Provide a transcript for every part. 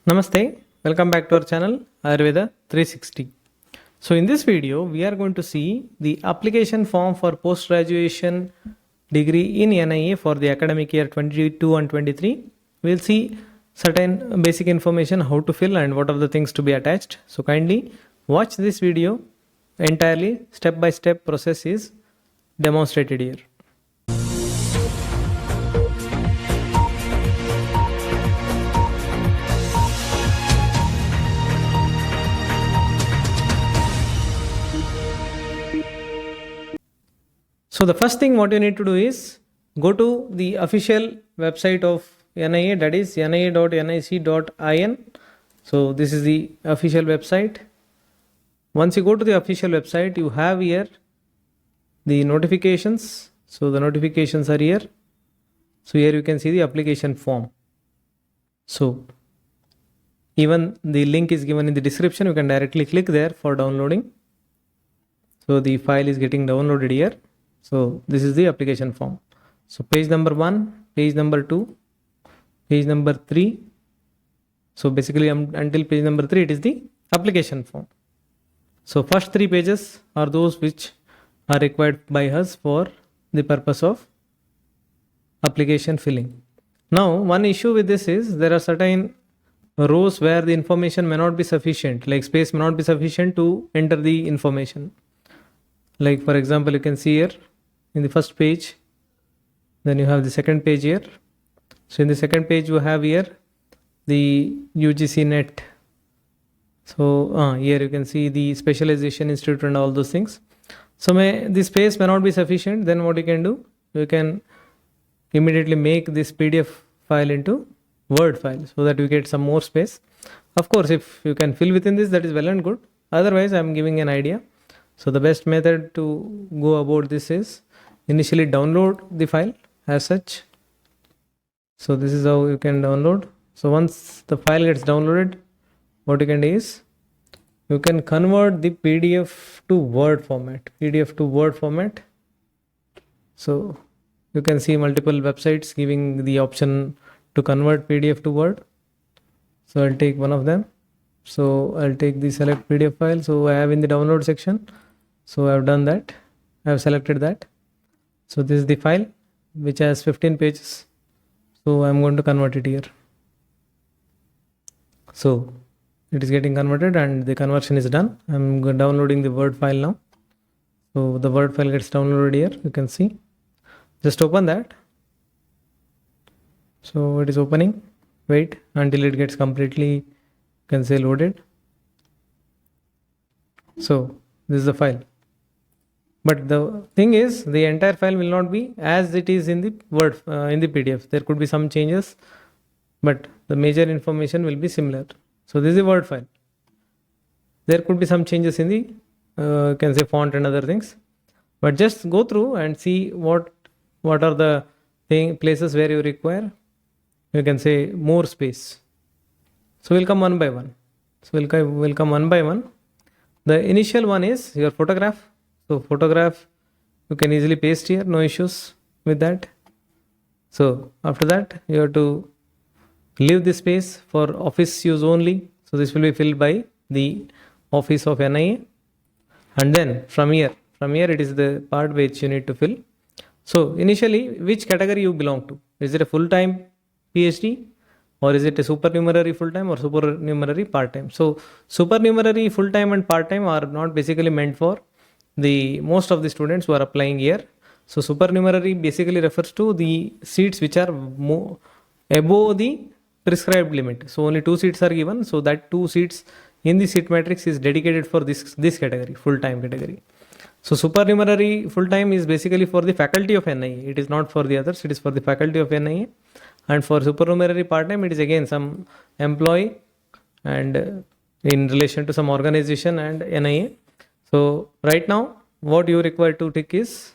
Namaste, welcome back to our channel Ayurveda 360. So in this video we are going to see the application form for post-graduation degree in NIA for the academic year 22 and 23. We will see certain basic information how to fill and what are the things to be attached. So kindly watch this video entirely. Step by step process is demonstrated here. So the first thing what you need to do is go to the official website of NIA, that is nia.nic.in. So this is the official website. Once you go to the official website, you have here the notifications. So the notifications are here. So here you can see the application form. So even the link is given in the description. You can directly click there for downloading. So the file is getting downloaded here. So this is the application form. So page number 1, page number 2, page number 3. So basically until page number 3 it is the application form. So first 3 pages are those which are required by us for the purpose of application filling. Now one issue with this is there are certain rows where the information may not be sufficient, like space may not be sufficient to enter the information. Like for example, you can see here in the first page, then you have the second page here. So in the second page you have here the UGC net. So here you can see the specialization institute and all those things. So the space may not be sufficient. Then what you can do, you can immediately make this PDF file into Word file so that you get some more space. Of course, if you can fill within this, that is well and good. Otherwise, I am giving an idea. So the best method to go about this is initially download the file as such. So this is how you can download. So once the file gets downloaded, what you can do is you can convert the PDF to Word format. PDF to Word format. So you can see multiple websites giving the option to convert PDF to Word. So I'll take one of them. So I'll take the select PDF file. So I have in the download section. So I've done that. I've selected that. So this is the file which has 15 pages. So I'm going to convert it here. So it is getting converted and the conversion is done. I'm downloading the Word file now. So the Word file gets downloaded here. You can see. Just open that. So it is opening. Wait until it gets completely, you can say, loaded. So this is the file. But the thing is, the entire file will not be as it is in the Word, in the PDF. There could be some changes, but the major information will be similar. So this is the Word file. There could be some changes in the, you can say, font and other things. But just go through and see what are the places where you require, you can say, more space. So we'll come one by one. So we'll come one by one. The initial one is your photograph. So photograph you can easily paste here, no issues with that. So after that you have to leave this space for office use only. So this will be filled by the office of NIA. And then from here it is the part which you need to fill. So initially, which category you belong to? Is it a full-time Ph.D. or is it a supernumerary full-time or supernumerary part-time? So supernumerary full-time and part-time are not basically meant for the most of the students who are applying here. So supernumerary basically refers to the seats which are above the prescribed limit. So only 2 seats are given. So that 2 seats in the seat matrix is dedicated for this category, full-time category. So supernumerary full-time is basically for the faculty of NIA. It is not for the others. It is for the faculty of NIA. And for supernumerary part-time, it is again some employee and in relation to some organization and NIA. So right now, what you require to tick is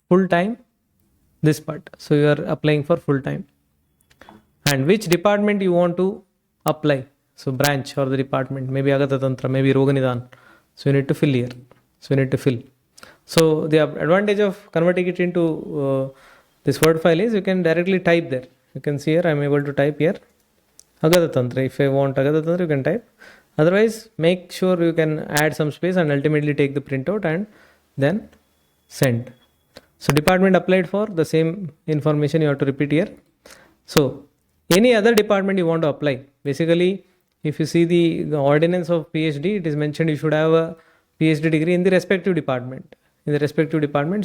full-time, this part. So you are applying for full-time. And which department you want to apply. So branch or the department, maybe Agata Tantra, maybe Roganidan. So you need to fill here. So you need to fill. So the advantage of converting it into this Word file is you can directly type there. You can see here I am able to type here Agadatantra. If I want Agadatantra, you can type. Otherwise, make sure you can add some space and ultimately take the printout and then send. So department applied for, the same information you have to repeat here. So any other department you want to apply. Basically, if you see the ordinance of PhD, it is mentioned you should have a PhD degree in the respective department.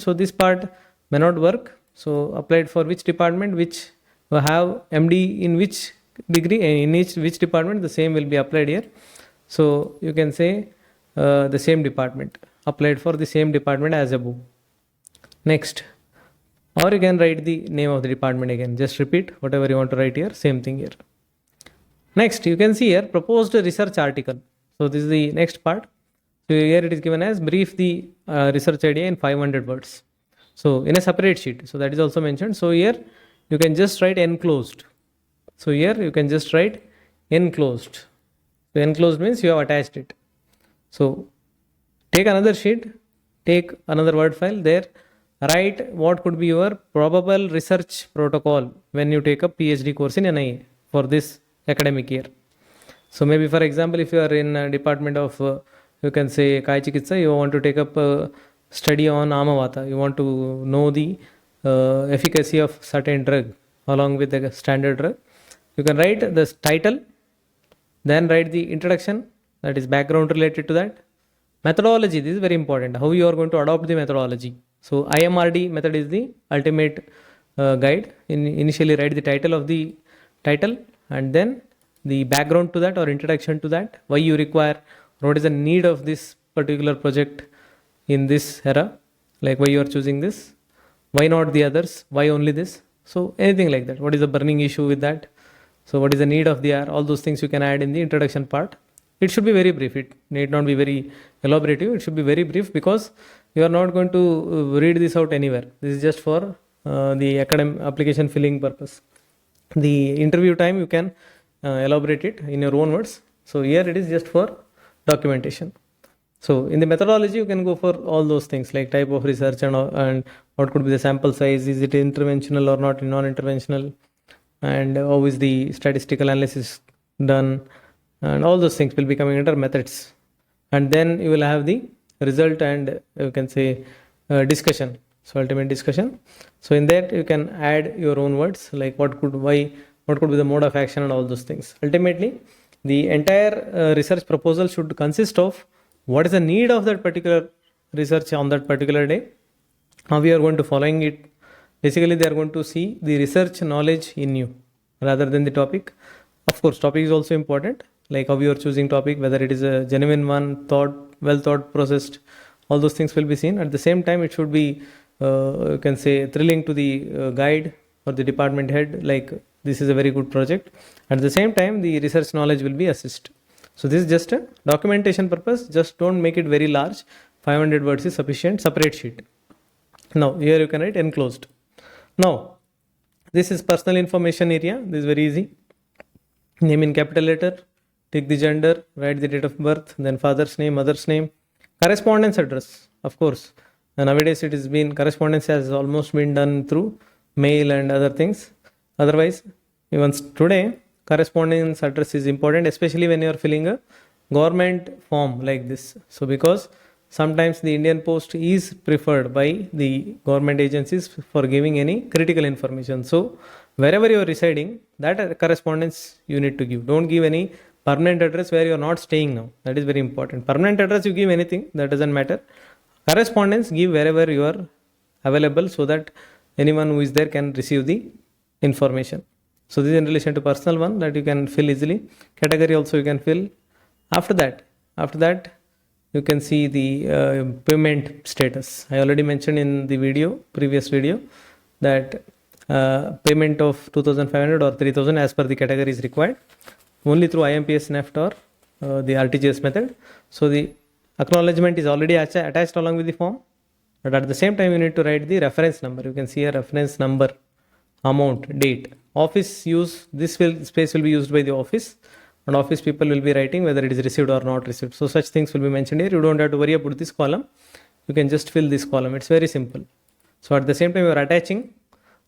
So this part may not work. So applied for which department, which will have MD in which degree, in which department, the same will be applied here. So you can say the same department, applied for the same department as above. Next, or you can write the name of the department again. Just repeat whatever you want to write here, same thing here. Next, you can see here proposed research article. So this is the next part. So here it is given as brief the research idea in 500 words. So in a separate sheet. So that is also mentioned. So here you can just write enclosed. So here you can just write enclosed. So enclosed means you have attached it. So take another sheet, take another Word file there. Write what could be your probable research protocol when you take a PhD course in NIA for this academic year. So maybe for example, if you are in a department of, you can say Kai Chikitsa, you want to take up a study on Amavata. You want to know the efficacy of certain drug along with the standard drug. You can write the title, then write the introduction, that is background related to that. Methodology, this is very important. How you are going to adopt the methodology. So IMRD method is the ultimate guide. Initially write the title of the title and then the background to that or introduction to that. Why you require, what is the need of this particular project in this era, like why you are choosing this, why not the others, why only this. So anything like that. What is the burning issue with that? So what is the need of the hour? All those things you can add in the introduction part. It should be very brief. It need not be very elaborative. It should be very brief because you are not going to read this out anywhere. This is just for the academic application filling purpose. The interview time you can elaborate it in your own words. So here it is just for documentation. So in the methodology you can go for all those things like type of research and what could be the sample size, is it interventional or not non-interventional, and how is the statistical analysis done, and all those things will be coming under methods. And then you will have the result and you can say discussion, so ultimate discussion. So in that you can add your own words like what could be the mode of action and all those things. Ultimately the entire research proposal should consist of what is the need of that particular research on that particular day, how we are going to following it. Basically they are going to see the research knowledge in you rather than the topic. Of course topic is also important, like how you are choosing topic, whether it is a genuine one, well thought, processed, all those things will be seen. At the same time it should be you can say thrilling to the guide or the department head, like this is a very good project. At the same time the research knowledge will be assist. So this is just a documentation purpose. Just don't make it very large. 500 words is sufficient. Separate sheet. Now here you can write enclosed. Now this is personal information area. This is very easy. Name in capital letter, take the gender, write the date of birth, then father's name, mother's name, correspondence address. Of course nowadays it has been, correspondence has almost been done through mail and other things. Otherwise even today correspondence address is important, especially when you are filling a government form like this. So because sometimes the Indian Post is preferred by the government agencies for giving any critical information. So wherever you are residing, that correspondence you need to give. Don't give any permanent address where you are not staying now. That is very important. Permanent address you give anything, that doesn't matter. Correspondence give wherever you are available so that anyone who is there can receive the information. So this is in relation to personal one that you can fill easily. Category also you can fill. After that you can see the payment status. I already mentioned in the previous video that payment of 2,500 or 3,000 as per the category is required only through IMPS NEFT or the RTGS method. So the acknowledgement is already attached along with the form, but at the same time you need to write the reference number. You can see a reference number, amount, date. Office use, space will be used by the office, and office people will be writing whether it is received or not received. So such things will be mentioned here. You don't have to worry about this column. You can just fill this column. It's very simple. So at the same time you are attaching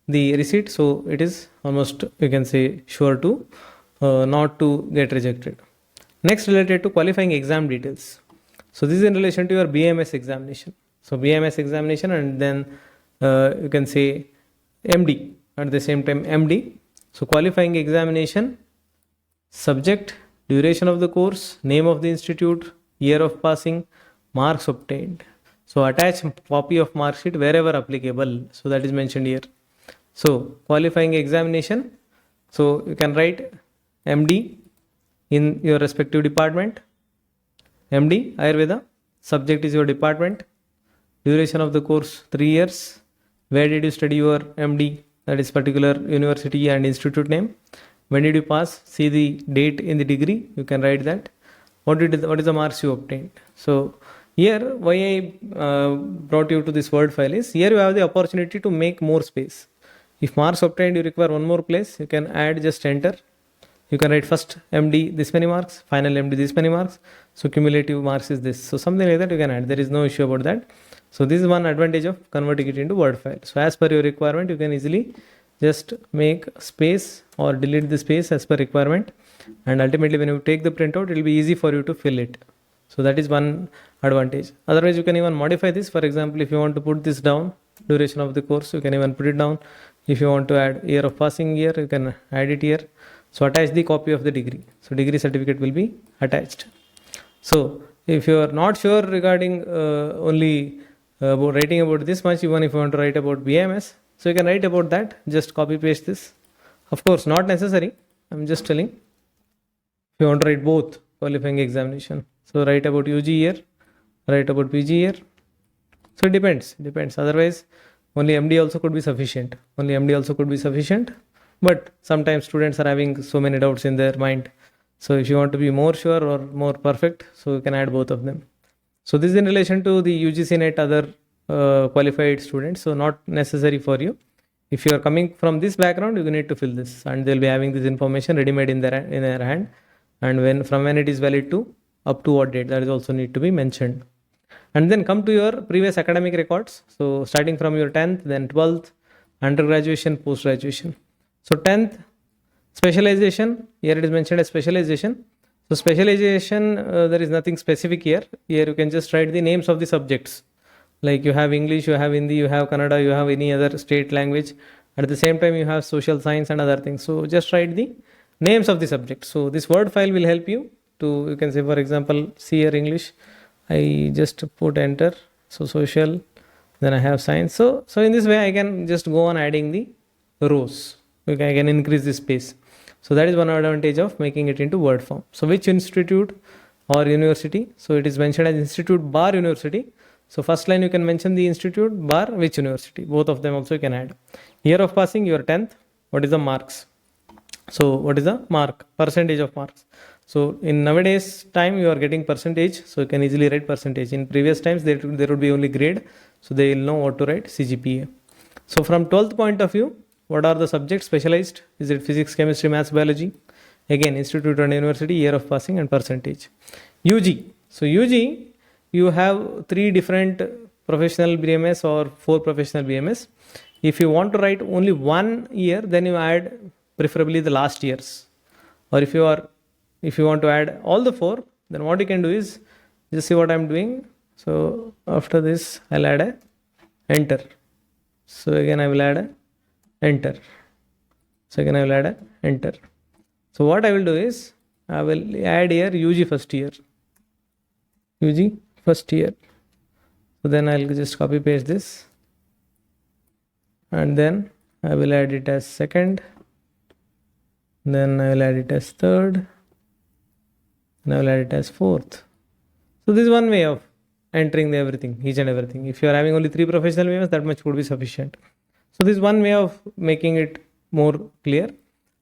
the receipt, so it is almost, you can say, sure to not to get rejected. Next, related to qualifying exam details. So this is in relation to your BMS examination. So BMS examination, and then you can say MD at the same time MD. So qualifying examination, subject, duration of the course, name of the institute, year of passing, marks obtained. So attach copy of mark sheet wherever applicable. So that is mentioned here. So qualifying examination. So you can write MD in your respective department. MD Ayurveda. Subject is your department. Duration of the course 3 years. Where did you study your MD? That is particular university and institute name. When did you pass? See the date in the degree. You can write that. What is the marks you obtained? So here, why I brought you to this word file is, here you have the opportunity to make more space. If marks obtained, you require one more place, you can add, just enter. You can write first MD this many marks, final MD this many marks. So cumulative marks is this. So something like that you can add. There is no issue about that. So this is one advantage of converting it into word file. So as per your requirement, you can easily just make space or delete the space as per requirement. And ultimately when you take the printout, it will be easy for you to fill it. So that is one advantage. Otherwise, you can even modify this. For example, if you want to put this down, duration of the course, you can even put it down. If you want to add year of passing year, you can add it here. So attach the copy of the degree. So degree certificate will be attached. So if you are not sure regarding only about writing about this much, even if you want to write about BMS, so you can write about that. Just copy paste this. Of course, not necessary. I'm just telling. If you want to write both qualifying examination, so write about UG year, write about PG year. So it depends. Otherwise, only MD also could be sufficient. But sometimes students are having so many doubts in their mind. So if you want to be more sure or more perfect, so you can add both of them. So this is in relation to the UGC NET other qualified students. So not necessary for you. If you are coming from this background, you need to fill this, and they'll be having this information ready-made in their hand. And from when it is valid to up to what date, that is also need to be mentioned. And then come to your previous academic records. So starting from your 10th, then 12th, undergraduation, post-graduation. So 10th, specialization, here it is mentioned as specialization. So specialization, there is nothing specific here. Here you can just write the names of the subjects. Like you have English, you have Hindi, you have Kannada, you have any other state language. At the same time, you have social science and other things. So just write the names of the subjects. So this word file will help you to, you can say, for example, see here English. I just put enter. So social, then I have science. So in this way, I can just go on adding the rows. Okay, I can increase the space. So that is one advantage of making it into word form. So which institute or university? So it is mentioned as Institute bar University. So first line you can mention the institute bar which university. Both of them also you can add. Year of passing, your 10th. What is the marks? So what is the mark? Percentage of marks. So in nowadays time you are getting percentage. So you can easily write percentage. In previous times there would be only grade. So they will know what to write, CGPA. So from 12th point of view, what are the subjects specialized? Is it physics, chemistry, maths, biology? Again, institute and university, year of passing and percentage. UG. So UG, you have 3 different professional BMS or 4 professional BMS. If you want to write only 1 year, then you add preferably the last years. Or if you want to add all the 4, then what you can do is, just see what I am doing. So after this, I'll add a enter. So again, I will add a enter. So again, I will add a enter. So what I will do is, I will add here UG first year. UG first year. So then I'll just copy paste this. And then I will add it as second. Then I will add it as third. And I will add it as fourth. So this is one way of entering everything, each and everything. If you are having only 3 professional BMS, that much would be sufficient. So this is one way of making it more clear.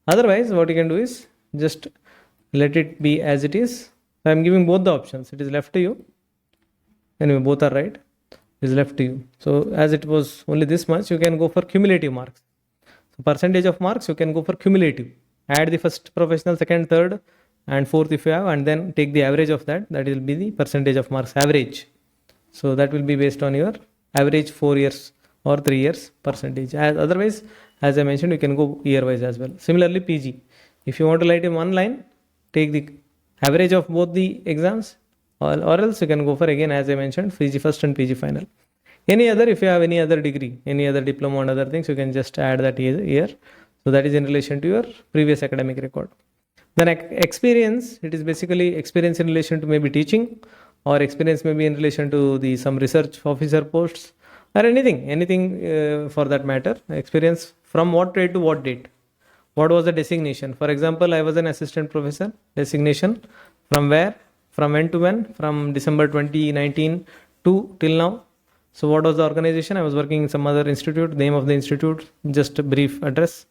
Otherwise, what you can do is just let it be as it is. I am giving both the options. It is left to you. Anyway, both are right. It is left to you. So as it was only this much, you can go for cumulative marks. So percentage of marks, you can go for cumulative. Add the first professional, second, third, and fourth if you have, and then take the average of that. That will be the percentage of marks average. So that will be based on your average 4 years or 3 years percentage. Otherwise, as I mentioned, you can go year wise as well. Similarly, PG. If you want to write in one line, take the average of both the exams, or else you can go for, again, as I mentioned, PG first and PG final. Any other, if you have any other degree, any other diploma and other things, you can just add that year. So that is in relation to your previous academic record. Then experience, it is basically experience in relation to maybe teaching, or experience maybe in relation to the some research officer posts, or anything for that matter. Experience from what date to what date. What was the designation? For example, I was an assistant professor. Designation from where? From when to when? From December 2019 to till now. So what was the organization? I was working in some other institute. Name of the institute, just a brief address.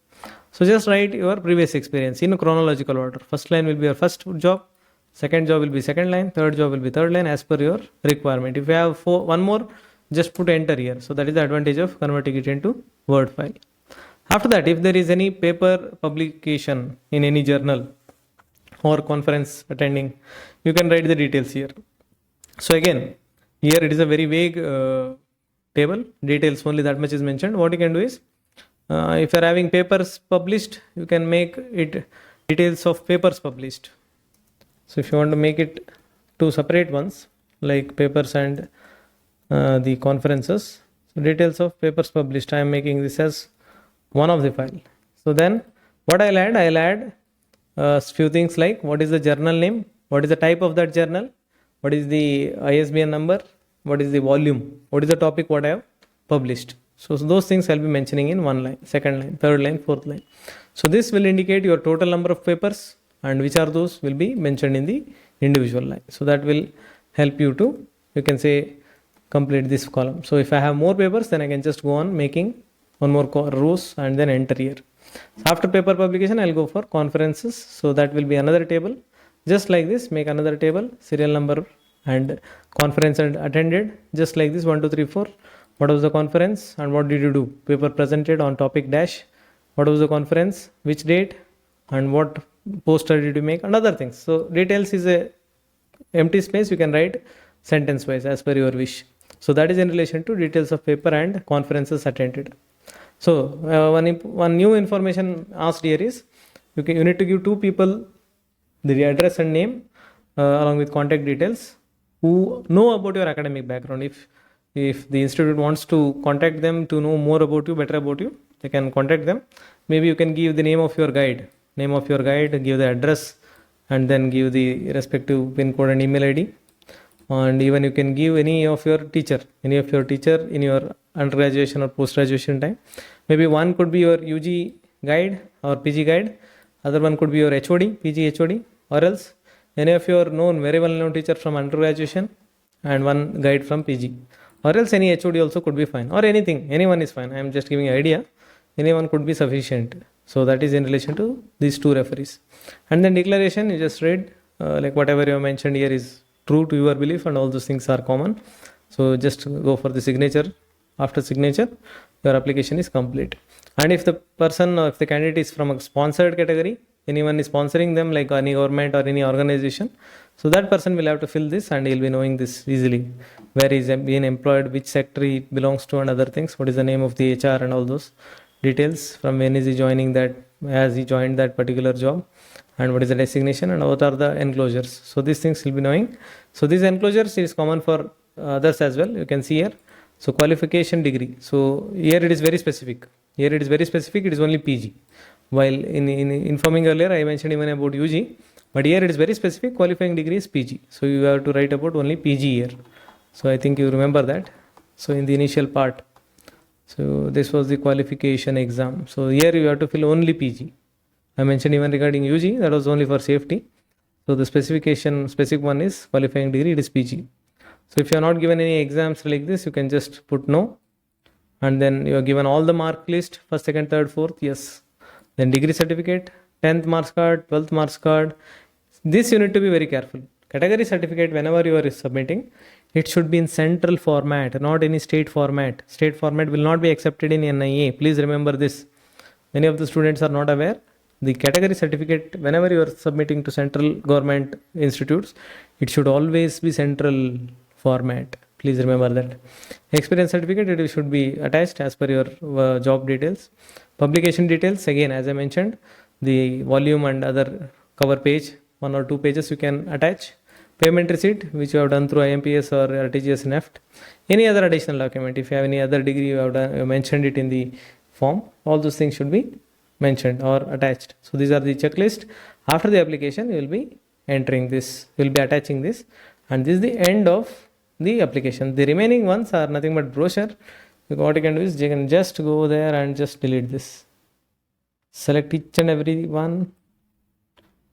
So just write your previous experience in a chronological order. First line will be your first job. Second job will be second line. Third job will be third line, as per your requirement. If you have one more, just put enter here. So that is the advantage of converting it into Word file. After that, if there is any paper publication in any journal or conference attending, you can write the details here. So again, here it is a very vague table. Details only, that much is mentioned. What you can do is, if you are having papers published, you can make it details of papers published. So if you want to make it two separate ones, like papers and the conferences, so details of papers published, I am making this as one of the file. So then what I'll add few things like what is the journal name, what is the type of that journal, what is the ISBN number, what is the volume, what is the topic what I have published. So those things I'll be mentioning in one line, second line, third line, fourth line. So this will indicate your total number of papers, and which are those will be mentioned in the individual line. So that will help you to, you can say, complete this column. So if I have more papers, then I can just go on making one more rows and then enter here. After paper publication, I'll go for conferences. So that will be another table. Just like this, make another table, serial number and conference and attended. Just like this, 1, 2, 3, 4. What was the conference and what did you do? Paper presented on topic dash. What was the conference? Which date? And what poster did you make? And other things. So details is a empty space. You can write sentence wise as per your wish. So that is in relation to details of paper and conferences attended. So one new information asked here is, you need to give two people the address and name along with contact details who know about your academic background. If the institute wants to contact them to know more about you, better about you, they can contact them. Maybe you can give the name of your guide, give the address, and then give the respective PIN code and email ID. And even you can give any of your teacher in your undergraduation or post-graduation time. Maybe one could be your UG guide or PG guide, other one could be your HOD, PG HOD, or else any of your very well known teacher from undergraduation and one guide from PG, or else any HOD also could be fine, or anyone is fine. I am just giving an idea. Anyone could be sufficient. So that is in relation to these two referees. And then declaration, you just read like whatever you have mentioned here is true to your belief and all those things are common. So just go for the signature. After signature, your application is complete. And if the person or if the candidate is from a sponsored category, anyone is sponsoring them like any government or any organization, so that person will have to fill this and he'll be knowing this easily. Where he is being employed, which sector he belongs to and other things, what is the name of the HR and all those details, from when is he joining that, has he joined that particular job, and what is the designation and what are the enclosures. So these things will be knowing. So these enclosures is common for others as well. You can see here. So qualification degree. So here it is very specific. It is only PG. While in informing earlier, I mentioned even about UG. But here it is very specific. Qualifying degree is PG. So you have to write about only PG here. So I think you remember that. So in the initial part. So this was the qualification exam. So here you have to fill only PG. I mentioned even regarding UG, that was only for safety. So the specific one is qualifying degree, it is PG. So if you are not given any exams like this, you can just put no. And then you are given all the mark list, first, second, third, fourth, yes. Then degree certificate, 10th marks card, 12th marks card. This you need to be very careful. Category certificate, whenever you are submitting, it should be in central format, not any state format. State format will not be accepted in NIA. Please remember this. Many of the students are not aware. The category certificate, whenever you are submitting to central government institutes, it should always be central format. Please remember that. Experience certificate, it should be attached as per your job details. Publication details, again, as I mentioned. the volume and other cover page, 1 or 2 pages you can attach. Payment receipt which you have done through IMPS or RTGS NEFT. Any other additional document, if you have any other degree you have done, you mentioned it in the form, all those things should be mentioned or attached. So these are the checklist. After the application you will be entering this, you will be attaching this, and this is the end of the application. The remaining ones are nothing but brochure. What you can do is you can just go there and just delete this. Select each and every one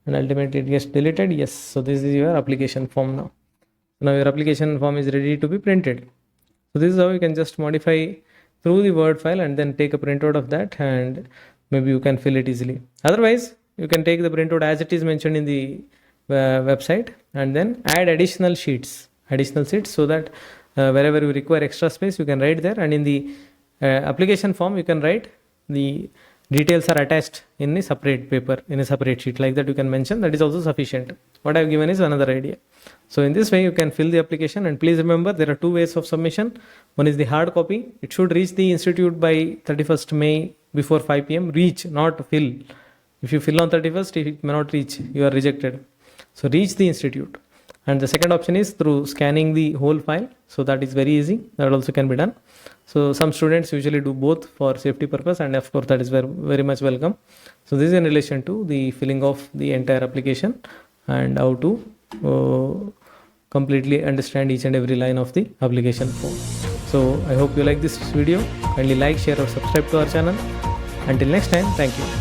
and ultimately it gets deleted. Yes, so this is your application form now. Now your application form is ready to be printed. So this is how you can just modify through the Word file and then take a printout of that, and maybe you can fill it easily. Otherwise, you can take the printout as it is mentioned in the website and then add additional sheets, so that wherever you require extra space you can write there, and in the application form you can write the details are attached in a separate paper, in a separate sheet, like that you can mention. That is also sufficient. What I have given is another idea. So in this way you can fill the application, and please remember there are 2 ways of submission. One is the hard copy. It should reach the institute by 31st May before 5 p.m. Reach, not fill. If you fill on 31st, it may not reach, you are rejected. So reach the institute. And the second option is through scanning the whole file. So that is very easy. That also can be done. So some students usually do both for safety purpose, and of course that is very, very much welcome. So this is in relation to the filling of the entire application and how to completely understand each and every line of the application form. So I hope you like this video. Kindly like, share or subscribe to our channel. Until next time, thank you.